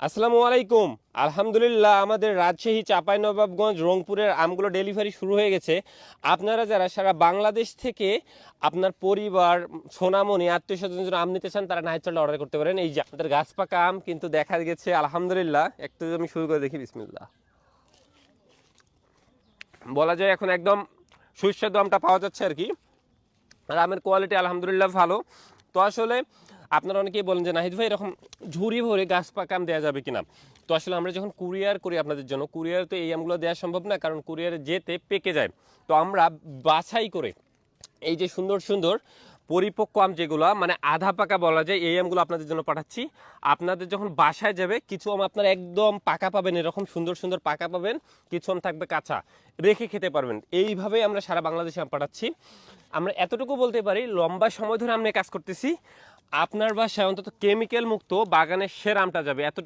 আসসালামু আলাইকুম। আলহামদুলিল্লাহ, আমাদের রাজশাহী, চাঁপাইনবাবগঞ্জ, রংপুরের আমগুলো ডেলিভারি শুরু হয়ে গেছে। আপনারা যারা সারা বাংলাদেশ থেকে আপনার পরিবার, সোনামণি, আত্মীয় স্বজন যারা আম নিতে চান, তারা নাইচলটা অর্ডার করতে পারেন। এই যে আপনাদের গাছ পাকা আম কিন্তু দেখা গেছে আলহামদুলিল্লাহ। একটু আমি শুরু করে দেখি, বিসমিল্লাহ। বলা যায় এখন একদম সুস্বাদু আমটা পাওয়া যাচ্ছে আর কি। আর আমের কোয়ালিটি আলহামদুলিল্লাহ ভালো। তো আসলে আপনারা অনেকেই বলেন যে নাহিদ ভাই এরকম ঝুড়ি ভরে গাছ পাকা আম দেওয়া যাবে কিনা। তো আসলে আমরা যখন কুরিয়ার করি আপনাদের জন্য, কুরিয়ার তো এই আমগুলো দেওয়া সম্ভব না, কারণ কুরিয়ারে যেতে পেকে যায়। তো আমরা বাছাই করে এই যে সুন্দর সুন্দর পরিপক্ক আম, যেগুলো মানে আধা পাকা বলা যায়, এই আমগুলো আপনাদের জন্য পাঠাচ্ছি। আপনাদের যখন বাসায় যাবে, কিছু আম আপনারা একদম পাকা পাবেন, এরকম সুন্দর সুন্দর পাকা পাবেন, কিছু আম থাকবে কাঁচা, রেখে খেতে পারবেন। এইভাবেই আমরা সারা বাংলাদেশে আম পাঠাচ্ছি। আমরা এতটুকু বলতে পারি, লম্বা সময় ধরে আমরা কাজ করতেছি। আপনার বাসায় অন্তত কেমিক্যাল মুক্ত বাগানের সেরা আমটা যাবে, এত